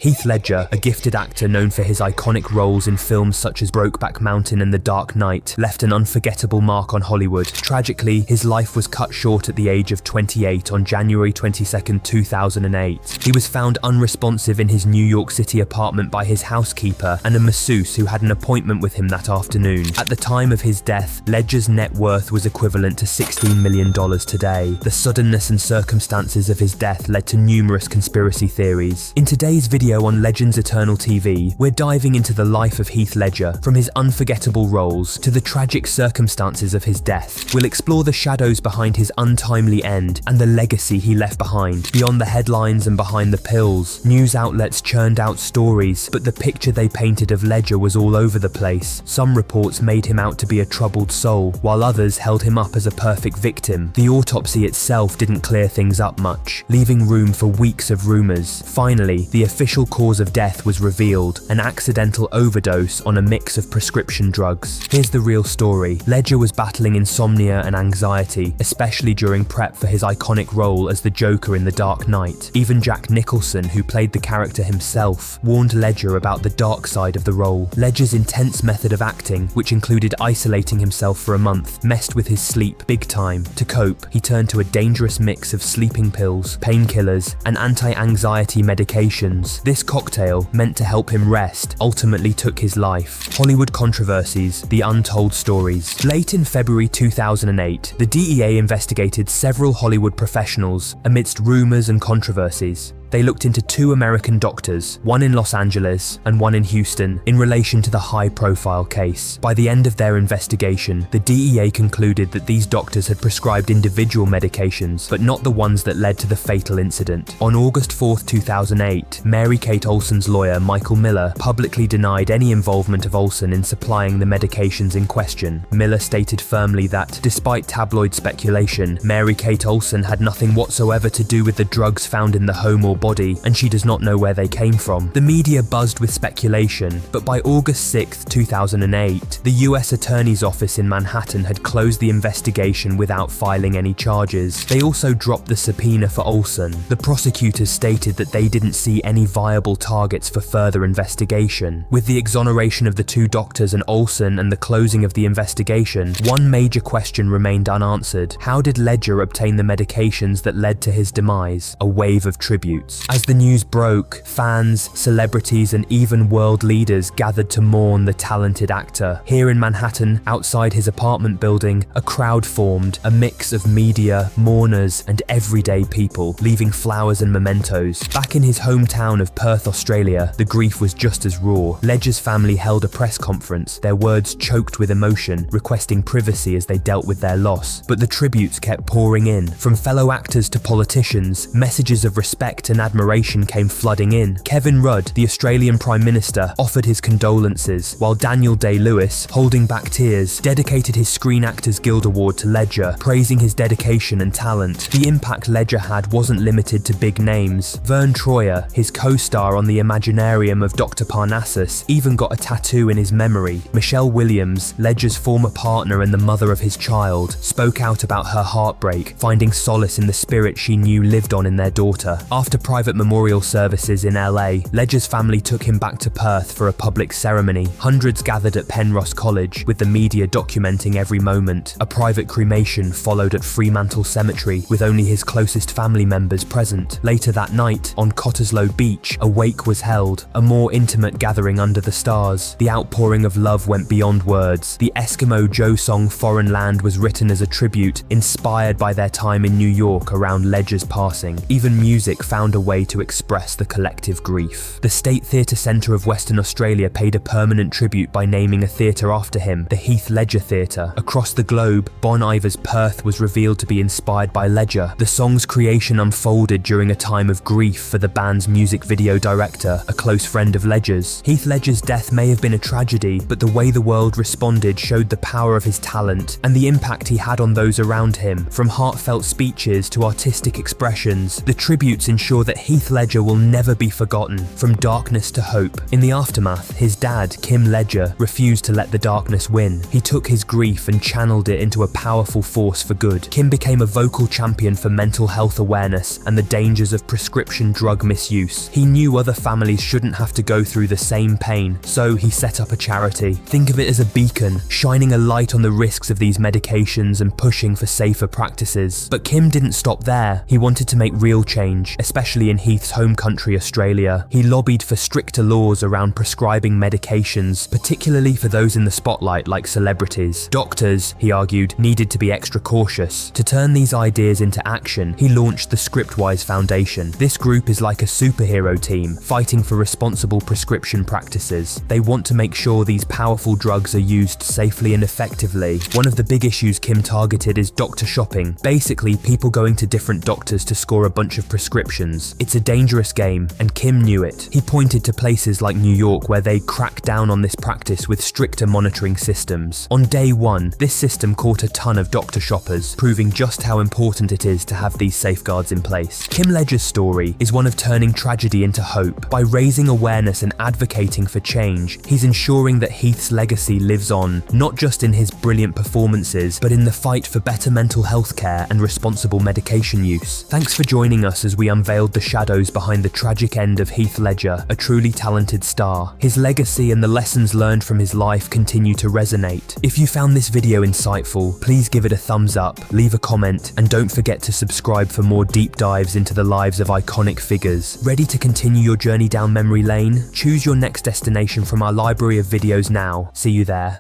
Heath Ledger, a gifted actor known for his iconic roles in films such as Brokeback Mountain and The Dark Knight, left an unforgettable mark on Hollywood. Tragically, his life was cut short at the age of 28 on January 22, 2008. He was found unresponsive in his New York City apartment by his housekeeper and a masseuse who had an appointment with him that afternoon. At the time of his death, Ledger's net worth was equivalent to $16 million today. The suddenness and circumstances of his death led to numerous conspiracy theories. In today's video on LegendsEternalTV, we're diving into the life of Heath Ledger, from his unforgettable roles to the tragic circumstances of his death. We'll explore the shadows behind his untimely end and the legacy he left behind. Beyond the headlines and behind the pills, news outlets churned out stories, but the picture they painted of Ledger was all over the place. Some reports made him out to be a troubled soul, while others held him up as a perfect victim. The autopsy itself didn't clear things up much, leaving room for weeks of rumors. Finally, the official cause of death was revealed: an accidental overdose on a mix of prescription drugs. Here's the real story. Ledger was battling insomnia and anxiety, especially during prep for his iconic role as the Joker in The Dark Knight. Even Jack Nicholson, who played the character himself, warned Ledger about the dark side of the role. Ledger's intense method of acting, which included isolating himself for a month, messed with his sleep big time. To cope, he turned to a dangerous mix of sleeping pills, painkillers, and anti-anxiety medications. This cocktail, meant to help him rest, ultimately took his life. Hollywood controversies, the untold stories. Late in February 2008, the DEA investigated several Hollywood professionals amidst rumors and controversies. They looked into two American doctors, one in Los Angeles and one in Houston, in relation to the high-profile case. By the end of their investigation, the DEA concluded that these doctors had prescribed individual medications, but not the ones that led to the fatal incident. On August 4, 2008, Mary-Kate Olsen's lawyer, Michael Miller, publicly denied any involvement of Olsen in supplying the medications in question. Miller stated firmly that, despite tabloid speculation, Mary-Kate Olsen had nothing whatsoever to do with the drugs found in the home or body, and she does not know where they came from. The media buzzed with speculation, but by August 6, 2008, the US Attorney's Office in Manhattan had closed the investigation without filing any charges. They also dropped the subpoena for Olsen. The prosecutors stated that they didn't see any viable targets for further investigation. With the exoneration of the two doctors and Olsen and the closing of the investigation, one major question remained unanswered. How did Ledger obtain the medications that led to his demise? A wave of tribute. As the news broke, fans, celebrities, and even world leaders gathered to mourn the talented actor. Here in Manhattan, outside his apartment building, a crowd formed, a mix of media, mourners, and everyday people, leaving flowers and mementos. Back in his hometown of Perth, Australia, the grief was just as raw. Ledger's family held a press conference, their words choked with emotion, requesting privacy as they dealt with their loss. But the tributes kept pouring in. From fellow actors to politicians, messages of respect and admiration came flooding in. Kevin Rudd, the Australian Prime Minister, offered his condolences, while Daniel Day-Lewis, holding back tears, dedicated his Screen Actors Guild Award to Ledger, praising his dedication and talent. The impact Ledger had wasn't limited to big names. Vern Troyer, his co-star on the Imaginarium of Dr. Parnassus, even got a tattoo in his memory. Michelle Williams, Ledger's former partner and the mother of his child, spoke out about her heartbreak, finding solace in the spirit she knew lived on in their daughter. After private memorial services in LA, Ledger's family took him back to Perth for a public ceremony. Hundreds gathered at Penrose College, with the media documenting every moment. A private cremation followed at Fremantle Cemetery, with only his closest family members present. Later that night, on Cottesloe Beach, a wake was held, a more intimate gathering under the stars. The outpouring of love went beyond words. The Eskimo Joe song Foreign Land was written as a tribute, inspired by their time in New York around Ledger's passing. Even music found a way to express the collective grief. The State Theatre Centre of Western Australia paid a permanent tribute by naming a theatre after him, the Heath Ledger Theatre. Across the globe, Bon Iver's Perth was revealed to be inspired by Ledger. The song's creation unfolded during a time of grief for the band's music video director, a close friend of Ledger's. Heath Ledger's death may have been a tragedy, but the way the world responded showed the power of his talent and the impact he had on those around him. From heartfelt speeches to artistic expressions, the tributes ensured sure that Heath Ledger will never be forgotten, from darkness to hope. In the aftermath, his dad, Kim Ledger, refused to let the darkness win. He took his grief and channeled it into a powerful force for good. Kim became a vocal champion for mental health awareness and the dangers of prescription drug misuse. He knew other families shouldn't have to go through the same pain, so he set up a charity. Think of it as a beacon, shining a light on the risks of these medications and pushing for safer practices. But Kim didn't stop there. He wanted to make real change, especially in Heath's home country, Australia. He lobbied for stricter laws around prescribing medications, particularly for those in the spotlight like celebrities. Doctors, he argued, needed to be extra cautious. To turn these ideas into action, he launched the Scriptwise Foundation. This group is like a superhero team, fighting for responsible prescription practices. They want to make sure these powerful drugs are used safely and effectively. One of the big issues Kim targeted is doctor shopping, basically people going to different doctors to score a bunch of prescriptions. It's a dangerous game, and Kim knew it. He pointed to places like New York where they crack down on this practice with stricter monitoring systems. On day one, this system caught a ton of doctor shoppers, proving just how important it is to have these safeguards in place. Kim Ledger's story is one of turning tragedy into hope. By raising awareness and advocating for change, he's ensuring that Heath's legacy lives on, not just in his brilliant performances, but in the fight for better mental health care and responsible medication use. Thanks for joining us as we unveiled the shadows behind the tragic end of Heath Ledger, a truly talented star. His legacy and the lessons learned from his life continue to resonate. If you found this video insightful, please give it a thumbs up, leave a comment, and don't forget to subscribe for more deep dives into the lives of iconic figures. Ready to continue your journey down memory lane? Choose your next destination from our library of videos now. See you there.